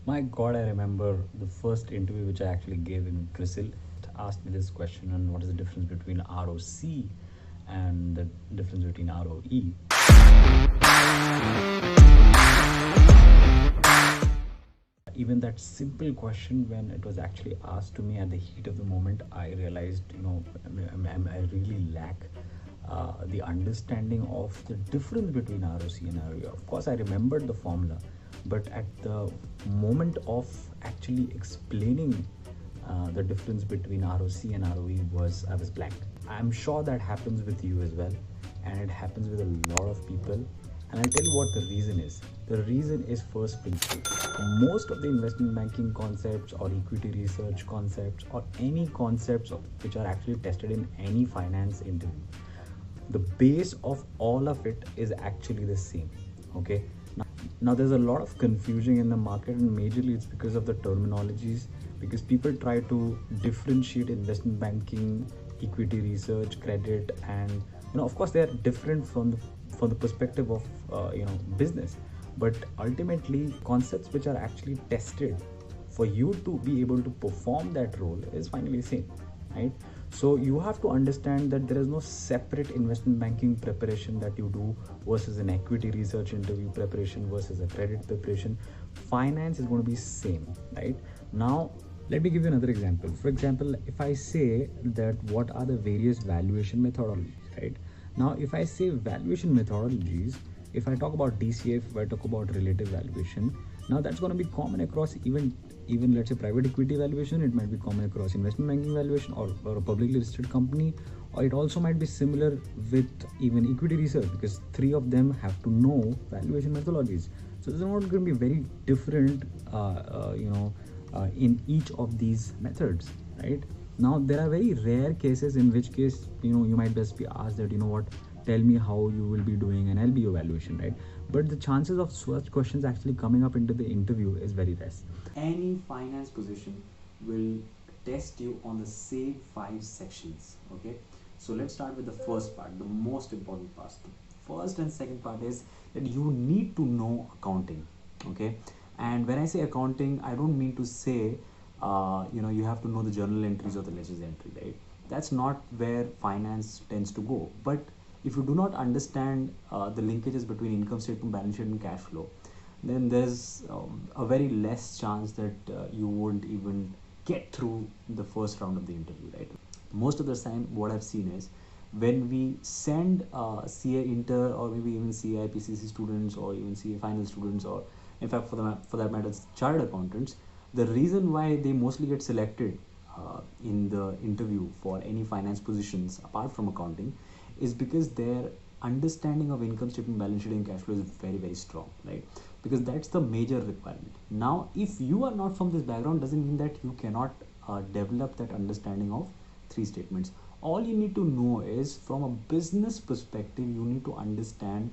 My God, I remember the first interview which I actually gave in CRISIL. It asked me this question on what is the difference between ROC and the difference between ROE. Even that simple question, when it was actually asked to me at the heat of the moment, I realized, I really lack the understanding of the difference between ROC and ROE. Of course, I remembered the formula, but at the moment of actually explaining the difference between ROC and ROE, I was blank. I'm sure that happens with you as well, and it happens with a lot of people. And I'll tell you what the reason is. The reason is first principle. Most of the investment banking concepts or equity research concepts or any concepts which are actually tested in any finance interview, the base of all of it is actually the same. Okay. Now there's a lot of confusion in the market, and majorly it's because of the terminologies, because people try to differentiate investment banking, equity research, credit, and of course they are different from the perspective of business, but ultimately concepts which are actually tested for you to be able to perform that role is finally the same, right? So you have to understand that there is no separate investment banking preparation that you do versus an equity research interview preparation versus a credit preparation. Finance is going to be same, right? Now let me give you another example. For example, if I say that what are the various valuation methodologies, right? Now if I say valuation methodologies, if I talk about DCF, if I talk about relative valuation, now that's going to be common across even let's say private equity valuation. It might be common across investment banking valuation, or a publicly listed company, or it also might be similar with even equity research, because three of them have to know valuation methodologies. So it's not going to be very different in each of these methods, right? Now there are very rare cases in which case you might just be asked that what, tell me how you will be doing an LBO evaluation, right? But the chances of such questions actually coming up into the interview is very less. Any finance position will test you on the same 5 sections. Okay, so let's start with the first part, the most important part. The first and second part is that you need to know accounting. Okay, and when I say accounting, I don't mean to say you have to know the journal entries or the ledger entry, right? That's not where finance tends to go. But if you do not understand the linkages between income statement, balance sheet, and cash flow, then there's a very less chance that you won't even get through the first round of the interview, right? Most of the time, what I've seen is when we send CA inter or maybe even CA IPCC students or even CA final students, or in fact for that matter chartered accountants, the reason why they mostly get selected in the interview for any finance positions apart from accounting is because their understanding of income statement, balance sheet, and cash flow is very, very strong, right? Because that's the major requirement. Now if you are not from this background, doesn't mean that you cannot develop that understanding of three statements. All you need to know is, from a business perspective, you need to understand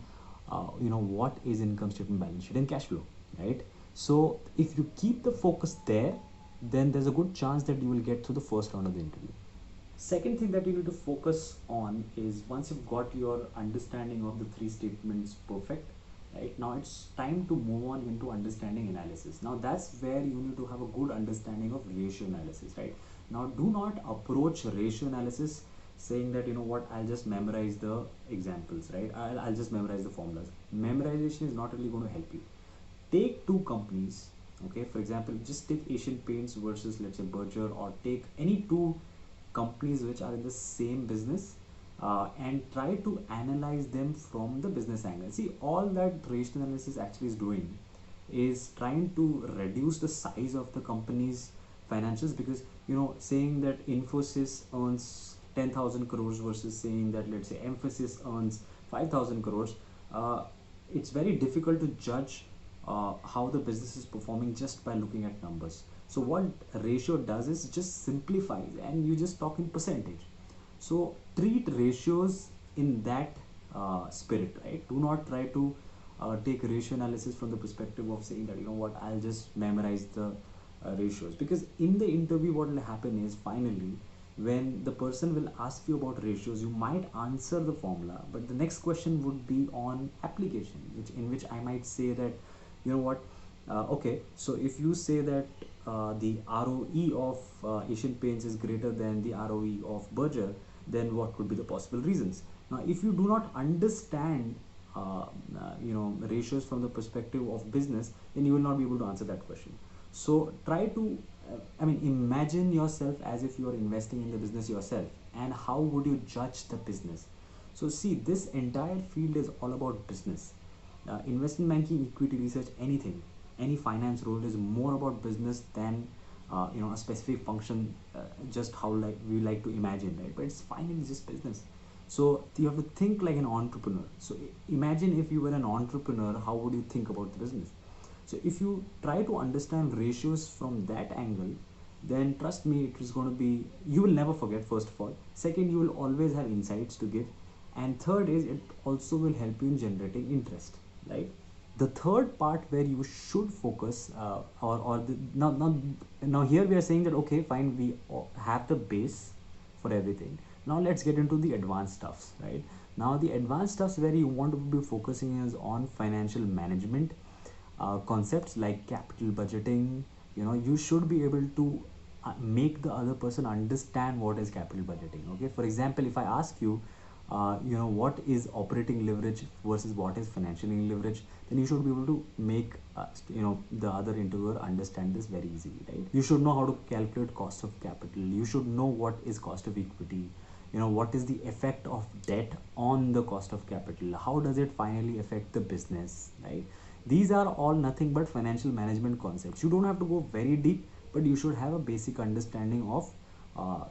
what is income statement, balance sheet, and cash flow, right? So if you keep the focus there, then there's a good chance that you will get through the first round of the interview. Second thing that you need to focus on is, once you've got your understanding of the three statements perfect, right, now it's time to move on into understanding analysis. Now that's where you need to have a good understanding of ratio analysis, right? Now do not approach ratio analysis saying that what, I'll just memorize the examples, right? I'll just memorize the formulas. Memorization is not really going to help you. Take two companies, okay? For example, just take Asian Paints versus, let's say, Berger, or take any two companies which are in the same business, and try to analyze them from the business angle. See, all that ratio analysis actually is doing is trying to reduce the size of the company's financials, because saying that Infosys earns 10,000 crores versus saying that, let's say, Emphasis earns 5,000 crores, it's very difficult to judge how the business is performing just by looking at numbers. So what ratio does is just simplifies, and you just talk in percentage. So treat ratios in that spirit, right? Do not try to take ratio analysis from the perspective of saying that what, I'll just memorize the ratios, because in the interview what will happen is, finally, when the person will ask you about ratios, you might answer the formula, but the next question would be on application, in which I might say that what, Okay, so if you say that the ROE of Asian Paints is greater than the ROE of Berger, then what could be the possible reasons? Now, if you do not understand, ratios from the perspective of business, then you will not be able to answer that question. So try to, imagine yourself as if you are investing in the business yourself, and how would you judge the business? So see, this entire field is all about business. Investment banking, equity research, anything, any finance role is more about business than a specific function, just how like we like to imagine, right? But it's finally just business. So you have to think like an entrepreneur. So imagine if you were an entrepreneur, how would you think about the business? So if you try to understand ratios from that angle, then trust me, it is going to be, you will never forget, first of all. Second, you will always have insights to give. And third is, it also will help you in generating interest, right? The third part where you should focus, now here we are saying that okay, fine, we have the base for everything. Now let's get into the advanced stuffs, right? Now the advanced stuffs where you want to be focusing is on financial management, concepts like capital budgeting. You should be able to make the other person understand what is capital budgeting. Okay, for example, if I ask you, what is operating leverage versus what is financial leverage, then you should be able to make the other interviewer understand this very easily, right? You should know how to calculate cost of capital. You should know what is cost of equity. What is the effect of debt on the cost of capital, how does it finally affect the business, right? These are all nothing but financial management concepts. You don't have to go very deep, but you should have a basic understanding of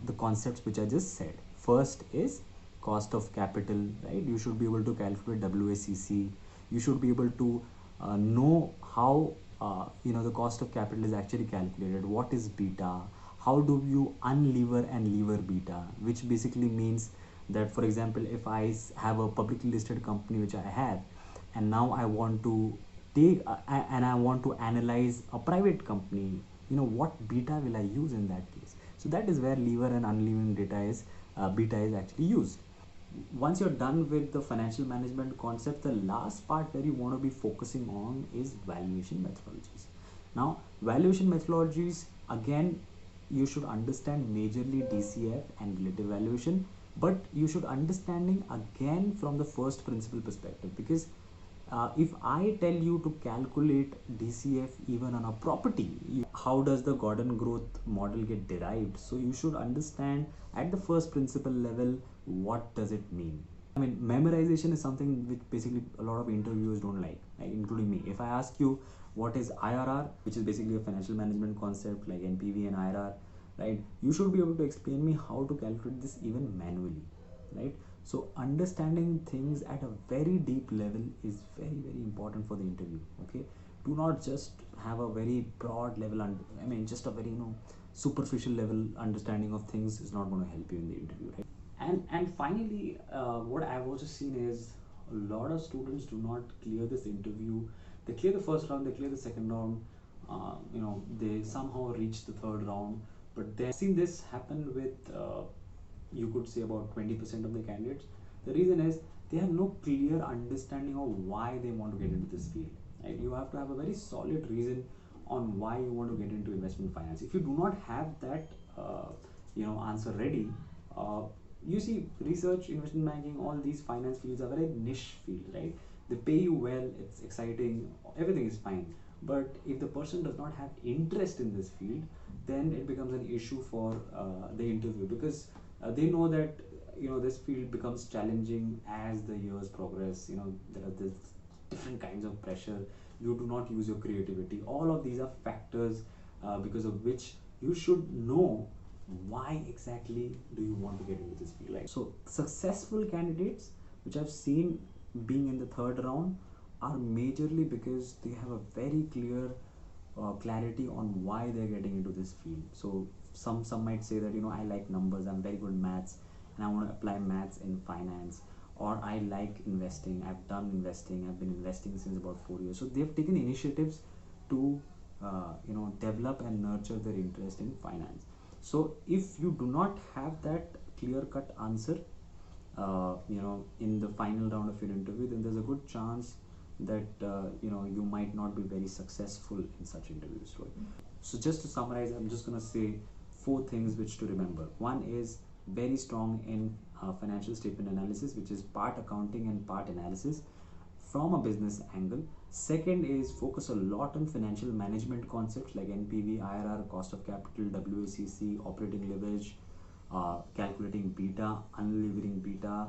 the concepts which I just said. First is cost of capital, right? You should be able to calculate WACC. You should be able to know how the cost of capital is actually calculated. What is beta? How do you unlever and lever beta? Which basically means that, for example, if I have a publicly listed company which I have, and now I want to take and I want to analyze a private company, what beta will I use in that case? So that is where lever and unlevered data is beta is actually used. Once you're done with the financial management concept, the last part where you want to be focusing on is valuation methodologies. Now, valuation methodologies, again, you should understand majorly DCF and relative valuation, but you should understanding again from the first principle perspective, because if I tell you to calculate DCF even on a property, how does the Gordon growth model get derived? So you should understand at the first principle level, what does it mean? Memorization is something which basically a lot of interviewers don't like, including me. If I ask you what is IRR, which is basically a financial management concept like NPV and IRR, right? You should be able to explain me how to calculate this even manually, right? So understanding things at a very deep level is very, very important for the interview. Okay, do not just have a very broad level just a very superficial level understanding of things is not going to help you in the interview, right? And finally, what I've also seen is a lot of students do not clear this interview. They clear the first round, they clear the second round, they somehow reach the third round, but then I've seen this happen with you could say about 20% of the candidates. The reason is they have no clear understanding of why they want to get into this field, right? You have to have a very solid reason on why you want to get into investment finance. If you do not have that answer ready, you see, research, investment banking, all these finance fields are very niche field, right? They pay you well, it's exciting, everything is fine, but if the person does not have interest in this field, then it becomes an issue for the interview, because they know that this field becomes challenging as the years progress. There are this different kinds of pressure. You do not use your creativity. All of these are factors because of which you should know why exactly do you want to get into this field. Like, so successful candidates which I've seen being in the third round are majorly because they have a very clear clarity on why they're getting into this field. So some might say that I like numbers, I'm very good at maths, and I want to apply maths in finance, or I like investing, I've done investing, I've been investing since about 4 years. So they've taken initiatives to develop and nurture their interest in finance. So if you do not have that clear cut answer in the final round of your interview, then there's a good chance that you might not be very successful in such interviews, right? So just to summarize, I'm just going to say 4 things which to remember. One is very strong in financial statement analysis, which is part accounting and part analysis from a business angle. Second is focus a lot on financial management concepts like NPV, IRR, cost of capital, WACC, operating leverage, calculating beta, unlevering beta,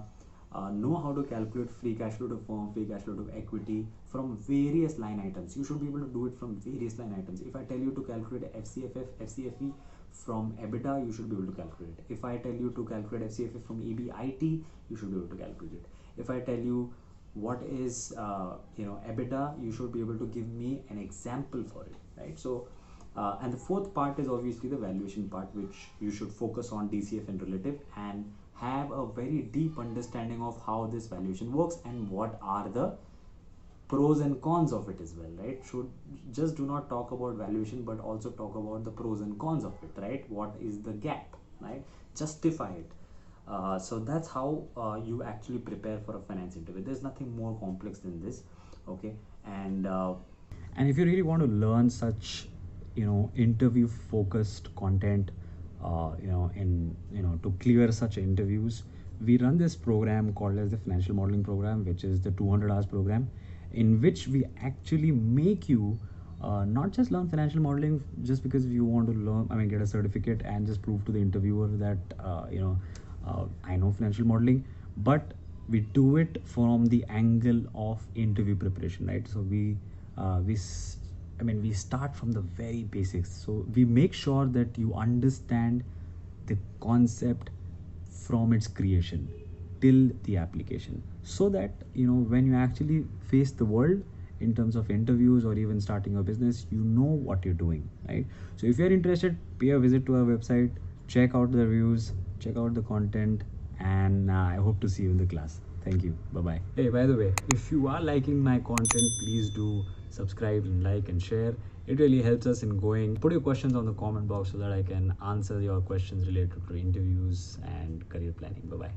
know how to calculate free cash flow to firm, free cash flow to equity from various line items. You should be able to do it from various line items. If I tell you to calculate FCFF, FCFE from EBITDA, you should be able to calculate it. If I tell you to calculate FCFF from EBIT, you should be able to calculate it. If I tell you what is EBITDA, you should be able to give me an example for it, right? So and the fourth part is obviously the valuation part, which you should focus on DCF and relative, and have a very deep understanding of how this valuation works and what are the pros and cons of it as well, right? Should just do not talk about valuation, but also talk about the pros and cons of it, right? What is the gap, right? Justify it. So that's how you actually prepare for a finance interview. There's nothing more complex than this, okay? And if you really want to learn such interview focused content, to clear such interviews, we run this program called as the financial modeling program, which is the 200 hours program, in which we actually make you not just learn financial modeling just because you want to learn, get a certificate and just prove to the interviewer that I know financial modeling, but we do it from the angle of interview preparation, right? So we start from the very basics. So we make sure that you understand the concept from its creation till the application, so that when you actually face the world in terms of interviews or even starting a business, you know what you're doing, right? So if you're interested, pay a visit to our website, check out the reviews, check out the content, and I hope to see you in the class. Thank you. Bye-bye. Hey, by the way, if you are liking my content, please do subscribe and like and share. It really helps us in going. Put your questions on the comment box so that I can answer your questions related to interviews and career planning. Bye-bye.